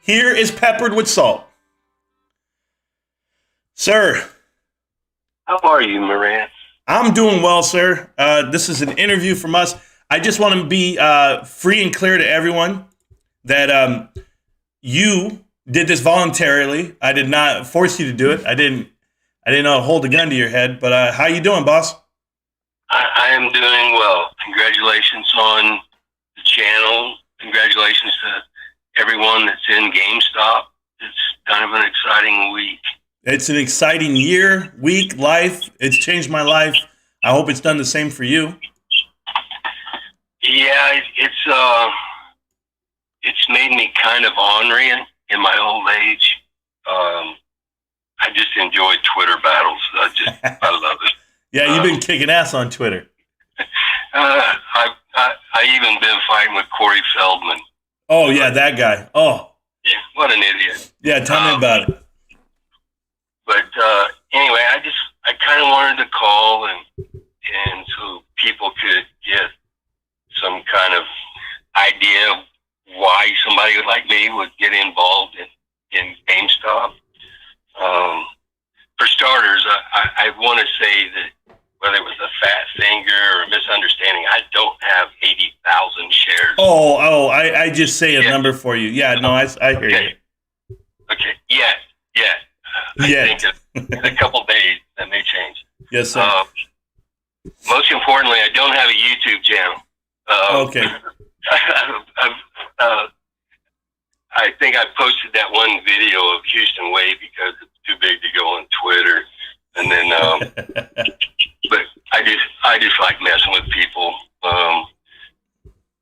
here is peppered with salt. Sir. How are you, Moran? I'm doing well, sir. This is an interview from us. I just want to be free and clear to everyone that you did this voluntarily. I did not force you to do it. I didn't hold a gun to your head. But how you doing, boss? I am doing well. Congratulations on the channel. Congratulations to everyone that's in GameStop. It's kind of an exciting week. It's an exciting year, week, life. It's changed my life. I hope it's done the same for you. Yeah, it's made me kind of ornery in my old age. I just enjoy Twitter battles. I love it. Yeah, you've been kicking ass on Twitter. I even been fighting with Corey Feldman. Oh yeah, that guy. Oh, yeah, what an idiot. Yeah, tell me about it. But anyway, I kind of wanted to call and so people could get some kind of idea of why somebody like me would get involved in GameStop. For starters, I want to say that whether it was a fat finger or a misunderstanding, I don't have 80,000 shares. I just say a number for you. Yeah, no, I hear you. Okay, yeah. I think in a couple days that may change. Yes, sir. Most importantly, I don't have a YouTube channel. Okay. I think I posted that one video of Houston Way because it's too big to go on Twitter, and then, but I just like messing with people.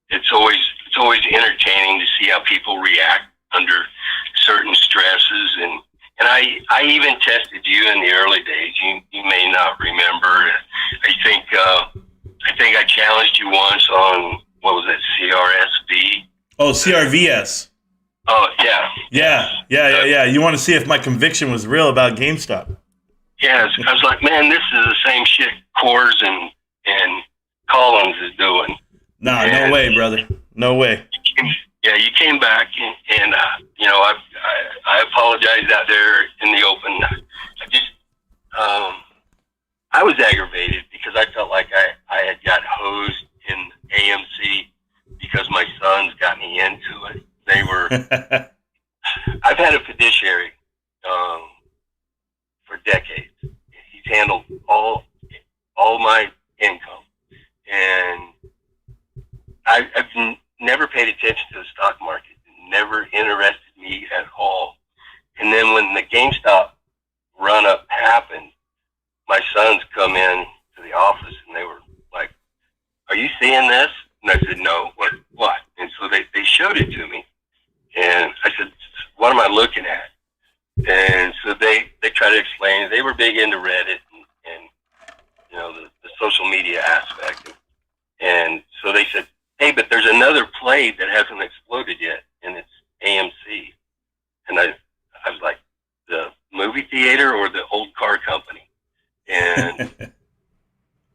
It's always entertaining to see how people react under certain stresses, and I even tested you in the early days. You may not remember. I think I challenged you once on, what was it, CRSV? Oh, CRVS. Oh, yeah. Yeah. You want to see if my conviction was real about GameStop? Yes. I was like, man, this is the same shit Coors and Collins is doing. Nah, no way, brother. No way. You came back, and I apologize out there in the open. I was aggravated because I felt like I had got hosed in AMC because my sons got me into it. I've had a fiduciary for decades. He's handled all my income, and I've never paid attention to the stock market. It never interested me at all. And then when the GameStop run up happened, my sons come in to the office and they were like, "Are you seeing this?" And I said, "No." What? And so they showed it to me, and I said, "What am I looking at?" And so they tried to explain. They were big into Reddit and the social media aspect, and so they said, "Hey, but there's another play that hasn't exploded yet, and it's AMC." And I was like, "The movie theater or the old car company?" And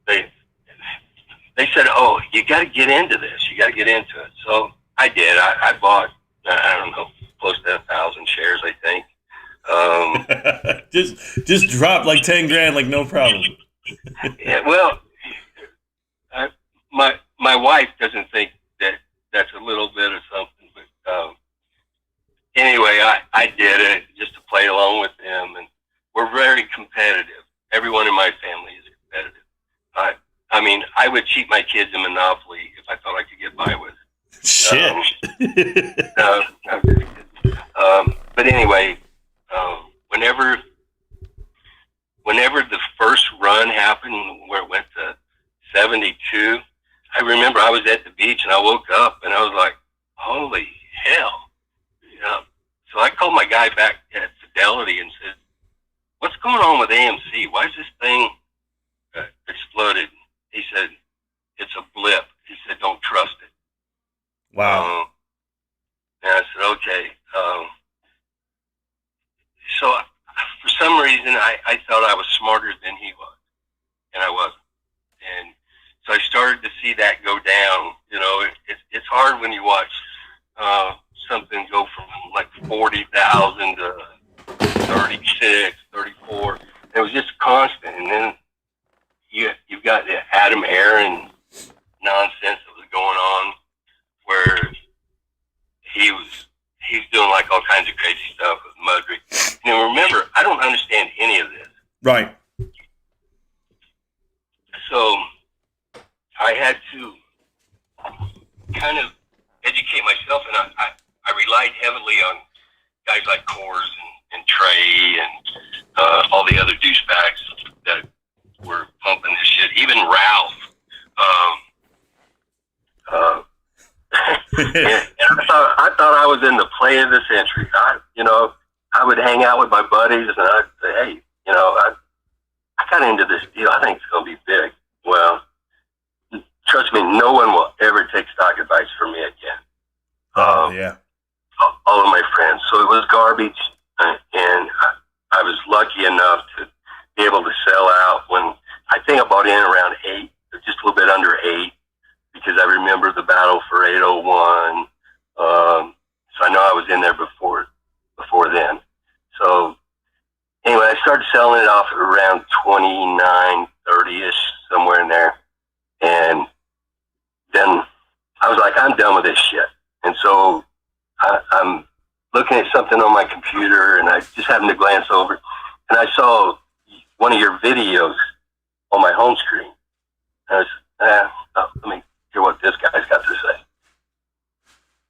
they said, "Oh, you got to get into this. You got to get into it." So I did. I bought, I don't know, close to 1,000 shares, I think. Just drop like 10 grand, like no problem. Yeah, well, my wife doesn't think that's a little bit of something, but anyway, I did it just to play along with them, and we're very competitive. Everyone in my family is competitive. I mean, I would cheat my kids in Monopoly if I thought I could get by with it. Shit. But anyway, whenever the first run happened, where it went to 72, I remember I was at the beach and I woke up and I was like, "Holy hell!" So I called my guy back at Fidelity and said, "What's going on with AMC? Why is this thing exploded?" He said, "It's a blip." He said, "Don't trust it." Wow. And I said, "Okay." So for some reason, I thought I was smarter than he was, and I wasn't. And so I started to see that go down. It's hard when you watch something go from like 40,000 to 36, 34. It was just constant. And then you've got the Adam Aaron nonsense that was going on, where he's doing like all kinds of crazy stuff with Mudrick. And remember, I don't understand any of this. Right. So I had to kind of educate myself, and I relied heavily on guys like Coors and Trey and all the other douchebags that were pumping this shit. Even Ralph. And I thought I was in the play of the century. I would hang out with my buddies, and I'd say, hey, I got into this deal. I think it's going to be big. Well, trust me, no one will ever take stock advice from me again. Yeah. All of my friends. So it was garbage, and I was lucky enough to be able to sell out when I think I bought in around 8, just a little bit under 8, because I remember the battle for 801. So I know I was in there before then. So anyway, I started selling it off at around 29, 30-ish, somewhere in there. And then I was like, I'm done with this shit. And so I'm looking at something on my computer, and I just happened to glance over, and I saw one of your videos on my home screen. And I was, let me hear what this guy's got to say.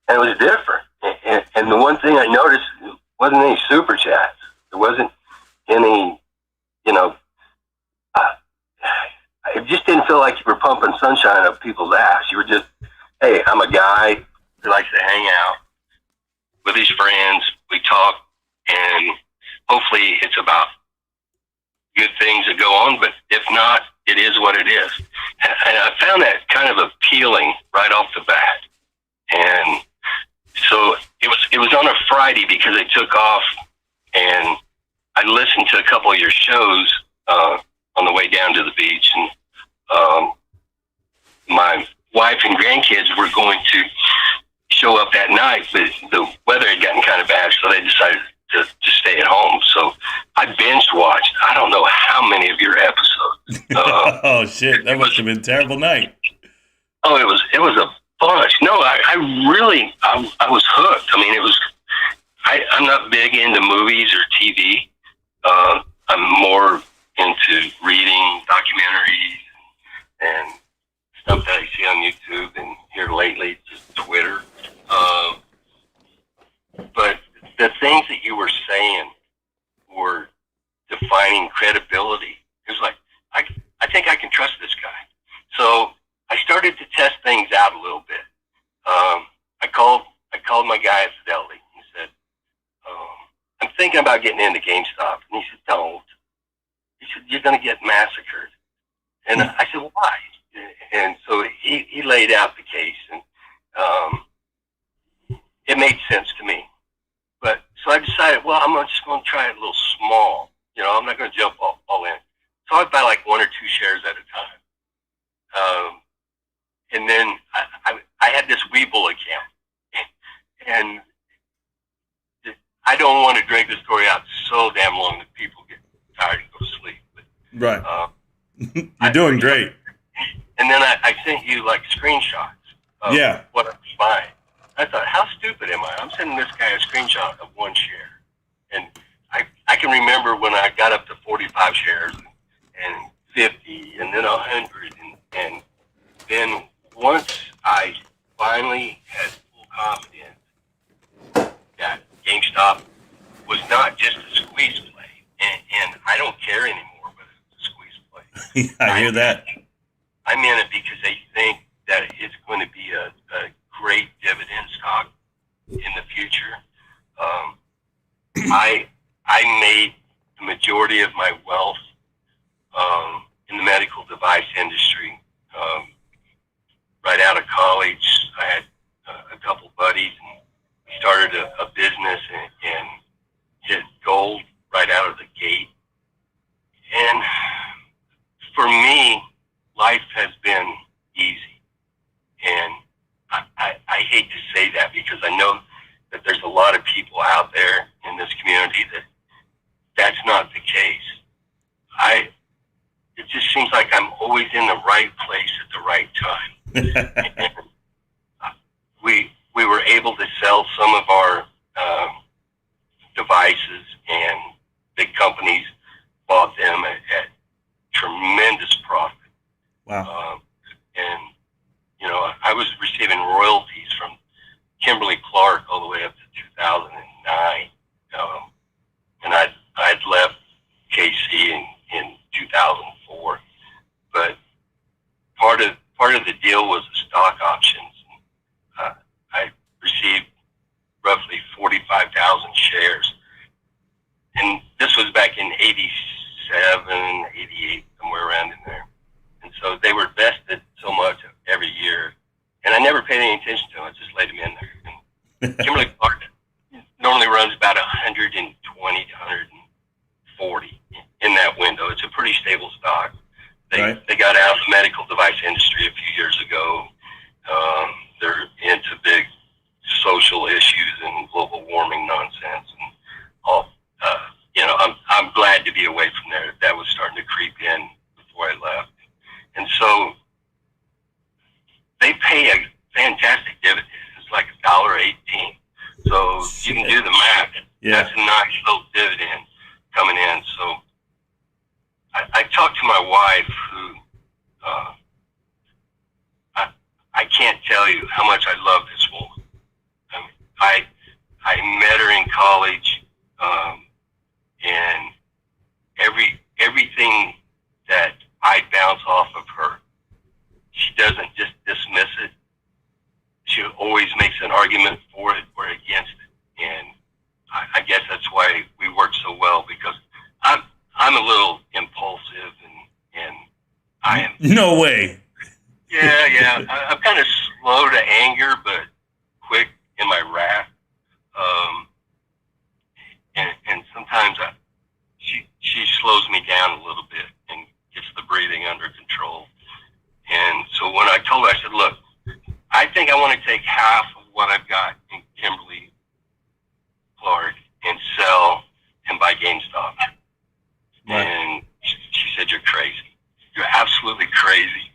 And it was different. And the one thing I noticed, wasn't any super chats. There wasn't any, it just didn't feel like you were pumping sunshine up people's ass. You were just, hey, I'm a guy who likes to hang out with his friends. We talk, and hopefully it's about good things that go on, but if not, it is what it is. And I found that kind of appealing right off the bat. And so it was on a Friday because they took off, and I listened to a couple of your shows on the way down to the beach, and my wife and grandkids were going to show up that night, but the weather had gotten kind of bad, so they decided to stay at home. So I binge watched, I don't know how many of your episodes. Oh shit, that must have been a terrible night. Oh, it was a bunch. No, I really was hooked. I mean, I'm not big into movies or TV. I'm more into reading documentaries and stuff that I see on YouTube, and here lately just Twitter. But the things that you were saying were defining credibility. It was like, I think I can trust this guy. So I started to test things out a little bit. I called my guy at Fidelity. He said, I'm thinking about getting into GameStop. And he said, don't. He said, you're going to get massacred. And I said, well, why? And so he laid out the case, and it made sense to me. But so I decided, well, I'm just going to try it a little small. I'm not going to jump all in. So I'd buy like 1 or 2 shares at a time. And then I had this Webull account. And I don't want to drag the story out so damn long that people get tired and go to sleep. But, right. You're doing great. And then I sent you like screenshots of what I was buying. I thought, how stupid am I? I'm sending this guy a screenshot of 1 share. And I can remember when I got up to 45 shares and 50 and then 100. And then once I finally had full confidence that GameStop was not just a squeeze play, and I don't care anymore whether it's a squeeze play. I hear that. I'm in it because they think that it's going to be a great dividend stock in the future. I made the majority of my wealth in the medical device industry. Right out of college, I had a couple buddies, and we started a business and hit gold right out of the gate. And for me, life has been easy. And I hate to say that because I know that there's a lot of of people out there in this community that that's not the case. It just seems like I'm always in the right place at the right time. And we were able to sell some of our devices, and big companies bought them at tremendous profit. Wow. And I was receiving royalties from Kimberly Clark all the way up to 2009, and I'd left KC in 2004. But part of the deal was the stock options. I received roughly 45,000 shares, and this was back in 87, 88, somewhere around in there. And so they were vested so much every year, and I never paid any attention to them. I just laid them in there. And Kimberly Clark normally runs about 120 to 140 in that window. It's a pretty stable stock. They got out of the medical device industry a few years ago. They're into big social issues and global warming nonsense and all. I'm glad to be away from there. That was starting to creep in before I left. And so they pay a fantastic dividend. It's like $1.18. So you can do the math. Yeah. That's a nice little dividend coming in. So I talked to my wife, who I can't tell you how much I love this woman. I met her in college, and everything that I bounce off of her, she doesn't just dismiss it. She always makes an argument for it or against it, and I guess that's why we work so well, because I'm a little impulsive, and I am. No way. Yeah. I'm kind of slow to anger, but quick in my wrath. And sometimes she slows me down a little bit and gets the breathing under control. And so when I told her, I said, look, I think I want to take half of what I've got in Kimberly Clark and sell and buy GameStop. Right. And she said, you're crazy. You're absolutely crazy.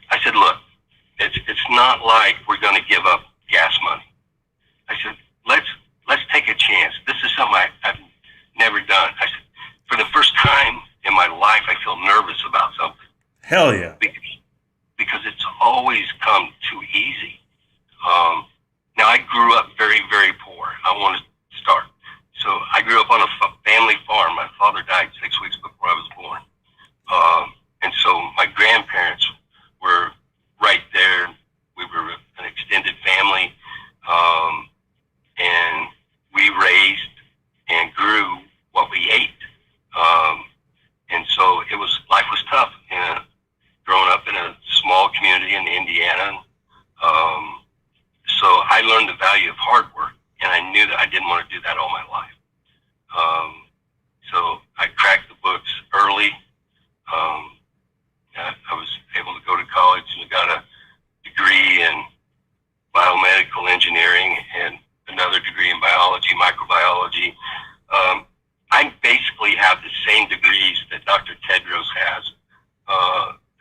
I said, look, it's not like we're going to give up gas money. I said, let's take a chance. This is something I've never done. I said, for the first time in my life, I feel nervous about something. Hell yeah. Because it's always come too easy. Now, I grew up very, very poor. I want to start. So I grew up on a family farm. My father died 6 weeks before I was born. And so my grandparents were right there. We were an extended family. And we raised and grew what we ate. And so life was tough. Growing up in a small community in Indiana. So I learned the value of hard work, and I knew that I didn't want to do that all my life. So I cracked the books early. I was able to go to college and got a degree in biomedical engineering and another degree in biology, microbiology. I basically have the same degrees that Dr. Tedros has,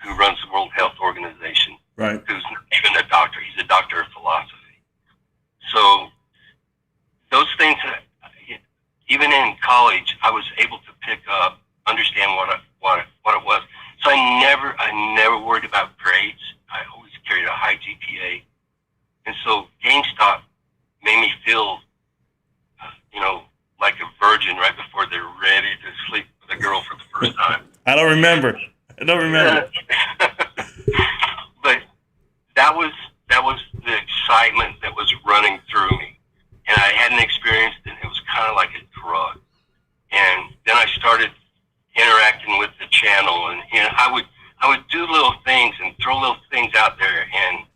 who runs the World Health Organization, right? Who's not even a doctor. He's a doctor of philosophy. So those things, even in college, I was able to pick up, understand what it was. So I never worried about grades. I always carried a high GPA. And so GameStop made me feel, like a virgin right before they're ready to sleep with a girl for the first time. I don't remember. But that was the excitement that was running through me. And I hadn't experienced it. It was kind of like a drug. And then I started interacting with the channel, and I would do little things and throw little things out there, and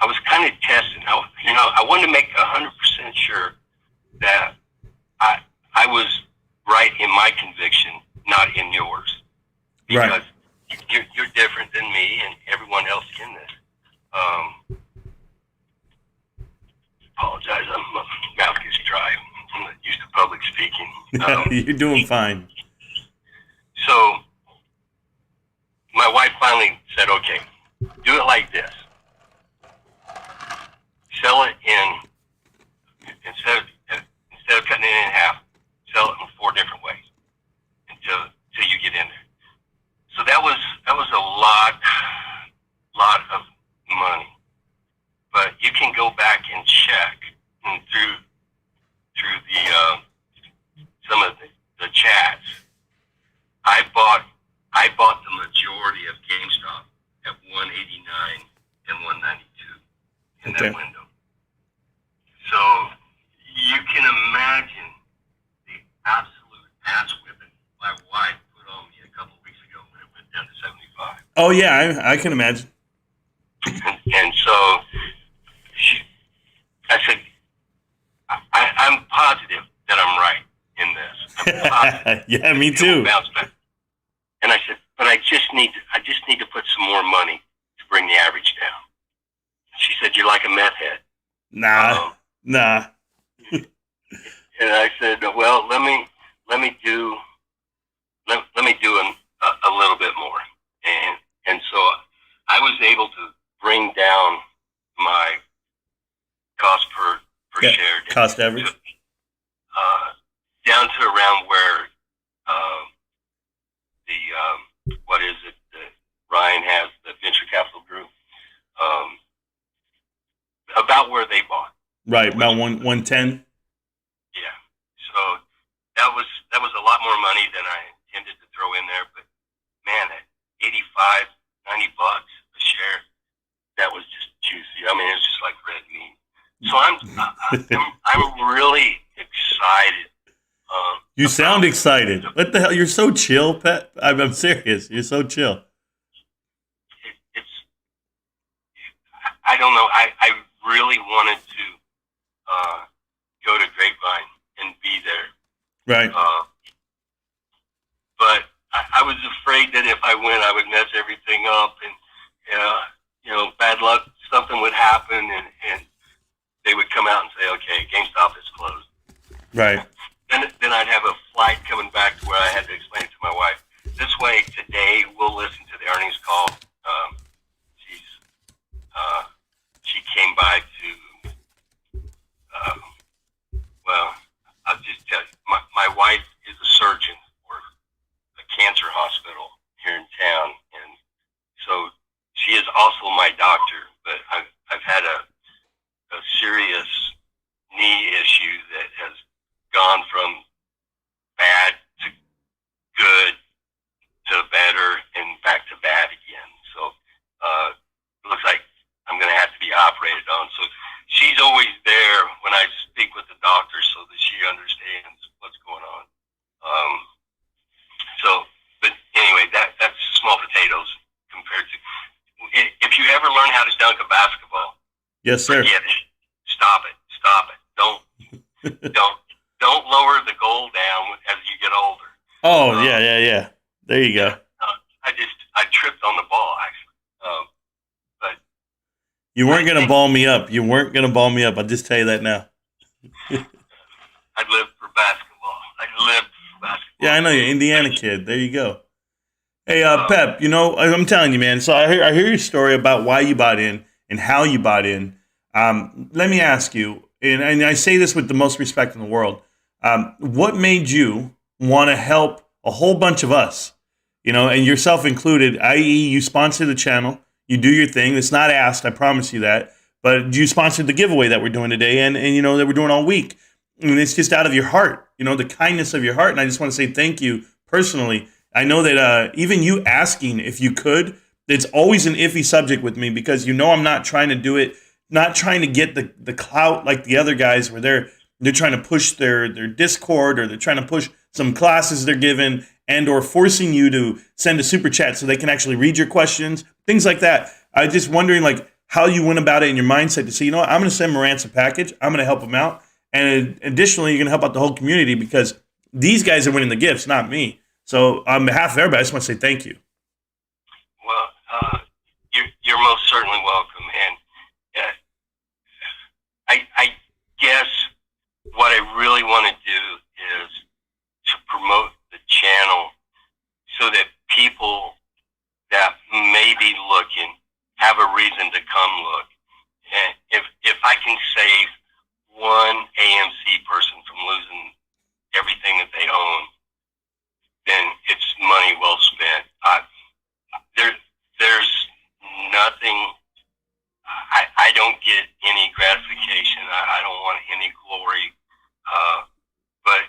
I was kind of testing. I wanted to make 100% sure that I was right in my conviction, not in yours, because right. You're different than me and everyone else in this. apologize. My mouth gets dry. I'm not used to public speaking. You're doing fine. So my wife finally said, okay, do it like this. Sell it instead of cutting it in half, sell it in 4 different ways until you get in there. So that was a lot of money. But you can go back and check and through the some of the chats. I bought the majority of GameStop at 189 and 192 in that window. So you can imagine the absolute ass whipping my wife put on me a couple of weeks ago when it went down to 75. Oh yeah, I can imagine. And so I said, I'm positive that I'm right in this. I'm positive. Yeah, me too. Bounce back. And I said, but I just need to put some more money to bring the average down. She said, you're like a meth head. Nah. And I said, well, let me do a little bit more. And so I was able to bring down my cost per share. Cost average. Down to around where what is it that Ryan has, the venture capital group, about where they bought. Right, about 110. Yeah. So that was a lot more money than I intended to throw in there, but man, at 85, 90 bucks a share, that was just juicy. I mean, it's just like red meat. So I'm really excited. You sound excited. What the hell? You're so chill, Pat. I'm serious. You're so chill. I don't know. I really wanted to go to Grapevine and be there. Right. But I was afraid that if I went, I would mess everything up, and bad luck, something would happen, and they would come out and say, "Okay, GameStop is closed." Right. Then I'd have a flight coming back to where I had to explain it to my wife. This way, today we'll listen to the earnings call. She came by to. Well, I'll just tell you, my wife is a surgeon for a cancer hospital here in town, and so she is also my doctor. But I've had a serious knee issue that has gone from bad to good to better and back to bad again. So it looks like I'm going to have to be operated on. So she's always there when I speak with the doctor so that she understands what's going on. But anyway, that's small potatoes compared to, if you ever learn how to dunk a basketball. Yes, sir. Forget it. Stop it. Don't lower the goal down as you get older. Oh, yeah. There you go. I tripped on the ball, actually. But you weren't going to ball me up. I'll just tell you that now. I lived for basketball. Yeah, I know you're an Indiana kid. There you go. Hey, Pep, I'm telling you, man. So I hear your story about why you bought in and how you bought in. Let me ask you, and I say this with the most respect in the world, what made you want to help a whole bunch of us, and yourself included, i.e. you sponsor the channel, you do your thing. It's not asked, I promise you that, but you sponsored the giveaway that we're doing today and that we're doing all week. And it's just out of your heart, the kindness of your heart. And I just want to say thank you personally. I know that even you asking if you could, it's always an iffy subject with me because I'm not trying to do it, not trying to get the clout like the other guys where they're trying to push their Discord or they're trying to push some classes they're given and or forcing you to send a super chat so they can actually read your questions, things like that. I'm just wondering how you went about it in your mindset to say, I'm going to send Marantz a package. I'm going to help him out. And additionally, you're going to help out the whole community because these guys are winning the gifts, not me. So on behalf of everybody, I just want to say thank you. Well, you're most certainly welcome. And guess what I really want to do is to promote the channel so that people that may be looking have a reason to come look. And if I can save one AMC person from losing everything that they own, then it's money well spent. There's nothing. I don't get any gratification. I don't want any glory. But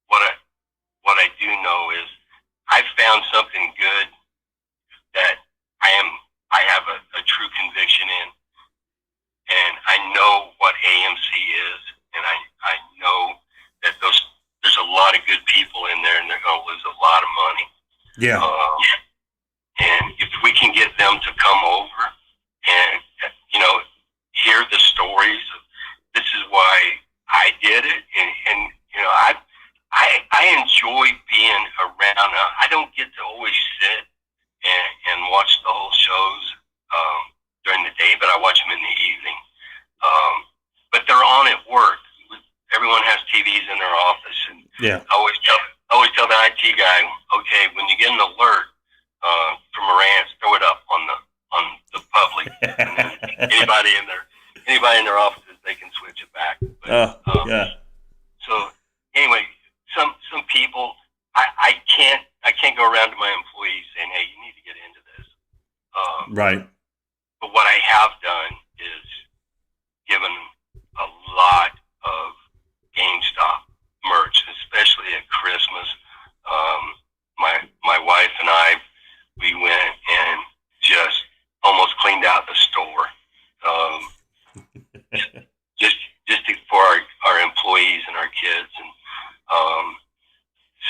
what I do know is I found something good that I have a true conviction in, and I know what AMC is, and I know that there's a lot of good people in there, and they're going to lose a lot of money. Yeah. And if we can get them to come over and hear the stories of this is why I did it, and I enjoy being around. I don't get to always sit and watch the whole shows during the day, but I watch them in the evening. But they're on at work. Everyone has TVs in their office, and I always tell the IT guy, okay, when you get an alert from Marantz, throw it up on the public. And then anybody in their offices, they can switch it back. But, So anyway, some people I can't go around to my employees saying, hey, you need to get into this. Right. But what I have done is given a lot of GameStop merch, especially at Christmas. My wife and I, we went and just almost cleaned out the store, just for our employees and our kids, and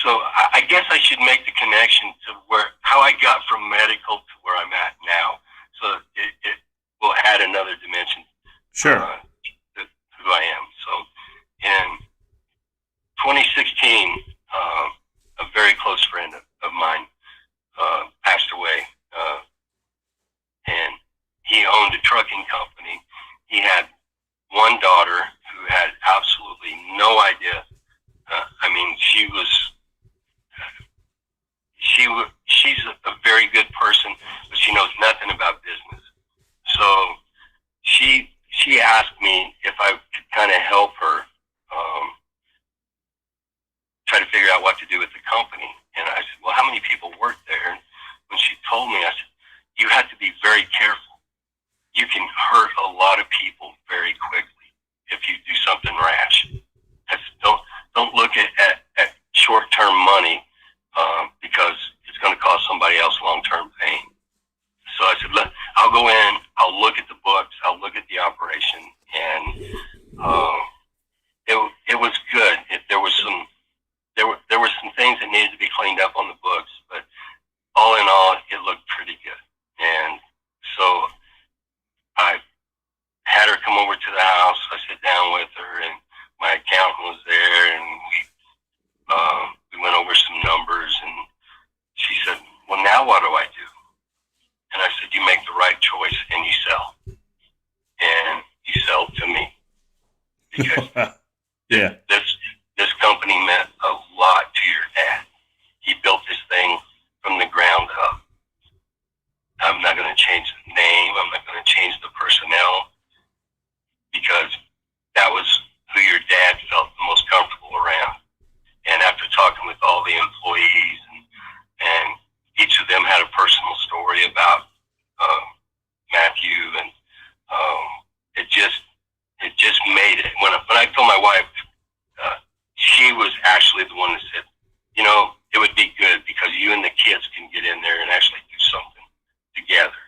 so I guess I should make the connection to how I got from medical to where I'm at now, so it will add another dimension. Sure. To who I am. So in 2016, a very close friend of mine passed away, and he owned a trucking company. He had one daughter who had absolutely no idea. She's a very good person, but she knows nothing about business. So she asked me if I could kind of help her try to figure out what to do with the company. And I said, well, how many people work there? And when she told me, I said, you have to be very careful. You can hurt a lot of people very quickly if you do something rash. Don't look at short-term money because it's going to cause somebody else long-term pain. So I said, I'll go in, I'll look at the books, I'll look at the operation, and it was good. There were some things that needed to be cleaned up on the books, but all in all, it looked pretty good. And so I had her come over to the house. I sat down with her, and my accountant was there, and we went over some numbers, and she said, well, now what do I do? And I said, you make the right choice and you sell. And you sell to me. Because this company meant a lot to your dad. He built this thing from the ground up. I'm not going to change the name. I'm not going to change the personnel, because that was who your dad felt the most comfortable around. And after talking with all the employees, and each of them had a personal story about Matthew, and it just made it. When I told my wife, she was actually the one that said, it would be good because you and the kids can get in there and actually do something together.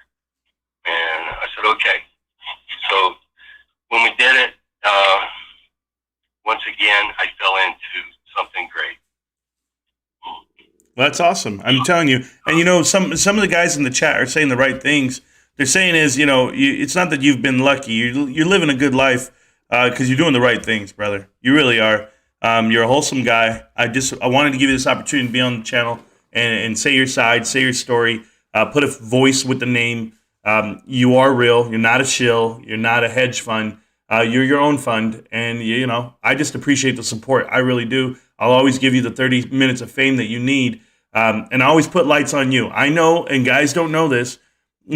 And I said, okay. So when we did it, once again, I fell into something great. Well, that's awesome. I'm telling you. And, some of the guys in the chat are saying the right things. They're saying is, it's not that you've been lucky. You're living a good life because you're doing the right things, brother. You really are. You're a wholesome guy. I wanted to give you this opportunity to be on the channel and say your side, say your story, put a voice with the name. You are real. You're not a shill. You're not a hedge fund. You're your own fund, and you know I just appreciate the support. I really do. I'll always give you the 30 minutes of fame that you need, and I always put lights on you. I know, and guys don't know this,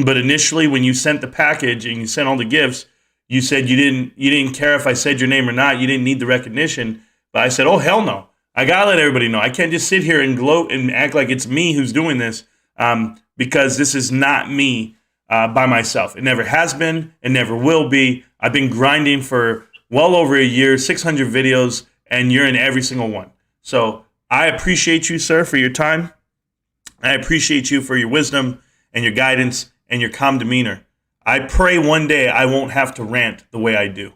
but initially when you sent the package and you sent all the gifts, you said you didn't care if I said your name or not. You didn't need the recognition. But I said, oh hell no! I gotta let everybody know. I can't just sit here and gloat and act like it's me who's doing this, because this is not me by myself. It never has been. It never will be. I've been grinding for well over a year, 600 videos, and you're in every single one. So I appreciate you, sir, for your time. I appreciate you for your wisdom and your guidance and your calm demeanor. I pray one day I won't have to rant the way I do.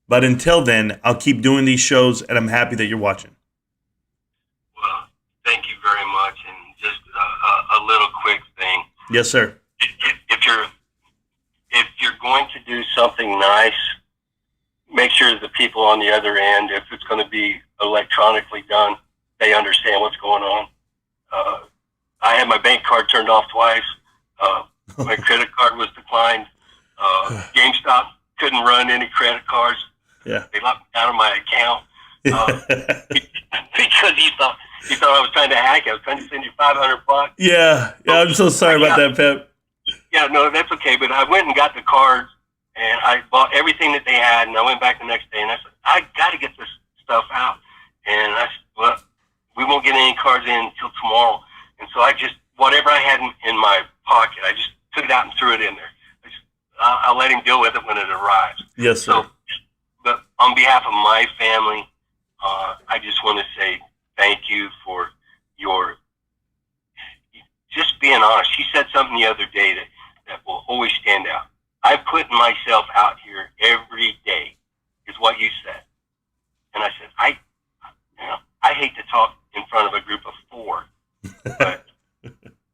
But until then, I'll keep doing these shows, and I'm happy that you're watching. Well, thank you very much. And just a little quick thing. Yes, sir. If you're going to do something nice, make sure the people on the other end, if it's going to be electronically done, they understand what's going on. I had my bank card turned off twice. My credit card was declined. GameStop couldn't run any credit cards. Yeah. They locked me out of my account because he thought I was trying to hack it. I was trying to send you $500. Yeah. I'm so sorry about that, Pep. Yeah, no, that's okay. But I went and got the cards, and I bought everything that they had, and I went back the next day, and I said, I got to get this stuff out. And I said, well, we won't get any cards in until tomorrow. And so I just, whatever I had in my pocket, I just took it out and threw it in there. I'll let him deal with it when it arrives. Yes, sir. So, but on behalf of my family, I just want to say thank you for your just being honest. She said something the other day that will always stand out. I put myself out here every day, is what you said. And I said, I hate to talk in front of a group of 4, but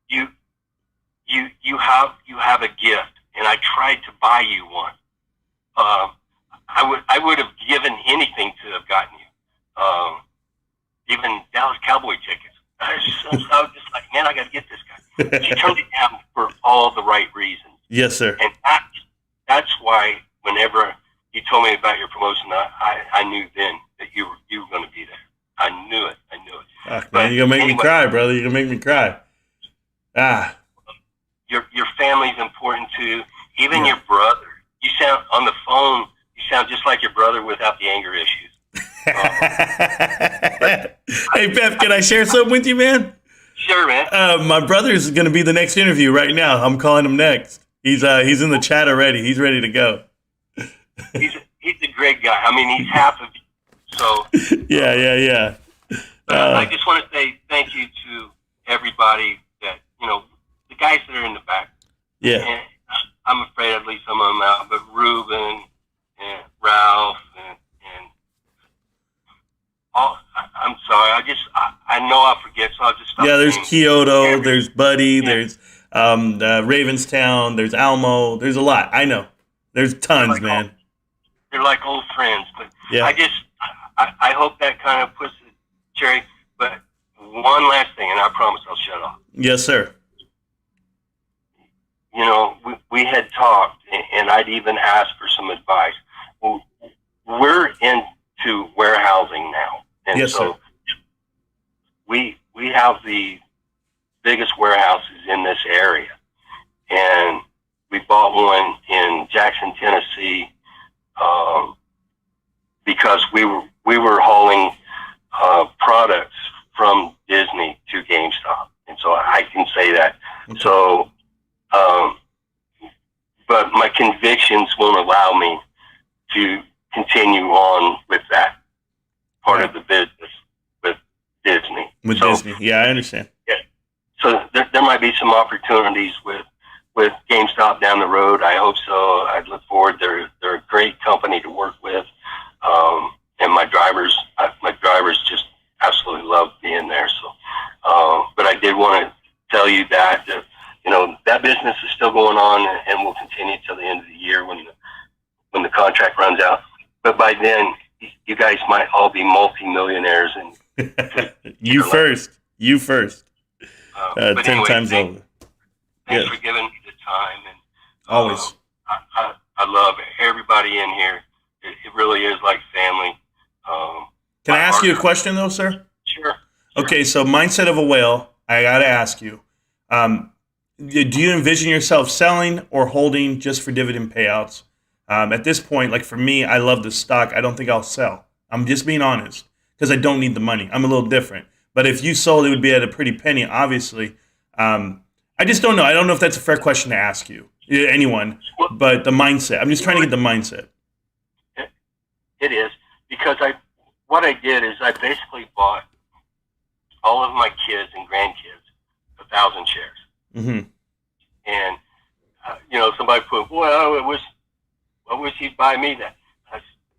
you have a gift, and I tried to buy you one. I would have given anything to have gotten you, even Dallas Cowboy tickets. I was just like, man, I got to get this guy. She turned it down for all the right reasons. Yes, sir. And that's why whenever you told me about your promotion, I knew then that you were going to be there. I knew it. Man, you're going to make me cry, brother. You're going to make me cry. Your family's important too. Even your brother. You sound on the phone. You sound just like your brother without the anger issues. Hey, Pep, can I share something with you, man? Sure, man. My brother's going to be the next interview right now. I'm calling him next. He's in the chat already. He's ready to go. He's a great guy. I mean, he's half of you. So yeah. I just want to say thank you to everybody that, the guys that are in the back. Yeah. And I'm afraid I'd leave some of them out, but Ruben and Ralph and all, I'm sorry. I know I'll forget, so I'll just stop. Yeah, there's Kyoto, there's Buddy, there's Ravenstown, there's Almo, there's a lot. I know. There's tons, man. They're like old friends, but yeah. I hope that kind of puts the cherry. But one last thing, and I promise I'll shut off. Yes, sir. We had talked, and I'd even asked for some advice. Well, we're into warehousing now, and yes, so sir. we have the biggest warehouses in this area, and we bought one in Jackson, Tennessee, because we were hauling products from Disney to GameStop, and so I can say that. Okay. So, but my convictions won't allow me to continue on with that part of the business with Disney. With Disney, yeah, I understand. Yeah. So there might be some opportunities with GameStop down the road. I hope so. I look forward. They're a great company to work with, and my drivers just absolutely love being there. So, but I did want to tell you that that business is still going on and will continue till the end of the year when the contract runs out. But by then, you guys might all be multi-millionaires. And You first. 10 anyway, times over. Thanks for giving me the time. And always. I love everybody in here. It really is like family. Can I ask you a question, though, sir? Sure. Okay, so mindset of a whale, I got to ask you. Do you envision yourself selling or holding just for dividend payouts? At this point, like for me, I love the stock. I don't think I'll sell. I'm just being honest because I don't need the money. I'm a little different. But if you sold, it would be at a pretty penny, obviously. I just don't know. I don't know if that's a fair question to ask you, anyone. But the mindset. I'm just trying to get the mindset. It is because what I did is I basically bought all of my kids and grandkids 1,000 shares. Mm-hmm. And somebody put, well, I wish he'd buy me that.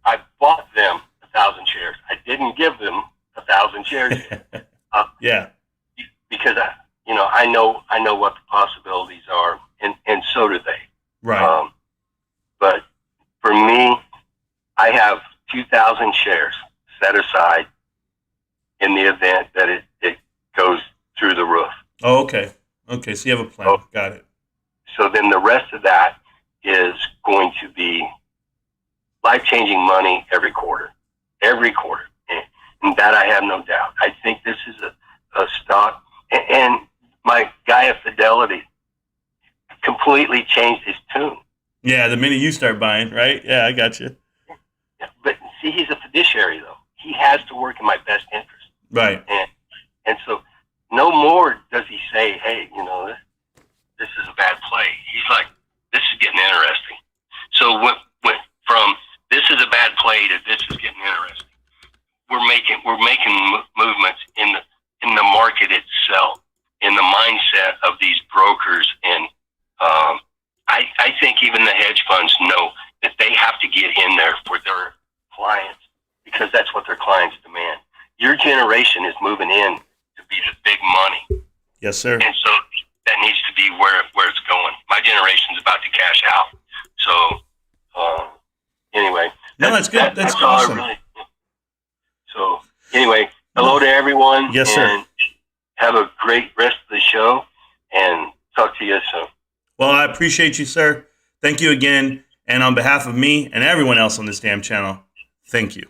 I bought them 1,000 shares. I didn't give them 1,000 shares. Yeah. Because I know what the possibilities are, and so do they. Right. But for me, I have 2,000 shares set aside in the event that it goes through the roof. Oh, okay. Okay, so you have a plan. Oh. Got it. So then the rest of that is going to be life-changing money every quarter. Every quarter. And that I have no doubt. I think this is a stock. And my guy at Fidelity completely changed his tune. Yeah, the minute you start buying, right? Yeah, I got you. But see, he's a fiduciary, though. He has to work in my best interest. Right. And so no more does he say, hey, this is a bad play. He's like, this is getting interesting. So went from this is a bad play to this is getting interesting. We're making movements in the market itself, in the mindset of these brokers, and I think even the hedge funds know that they have to get in there for their clients because that's what their clients demand. Your generation is moving in to be the big money. Yes, sir. And so that needs to be where it's going. My generation's about to cash out. So anyway, no, that's good. That's awesome. So anyway, hello to everyone. Yes, sir. And have a great rest of the show, and talk to you soon. Well, I appreciate you, sir. Thank you again. And on behalf of me and everyone else on this damn channel, thank you.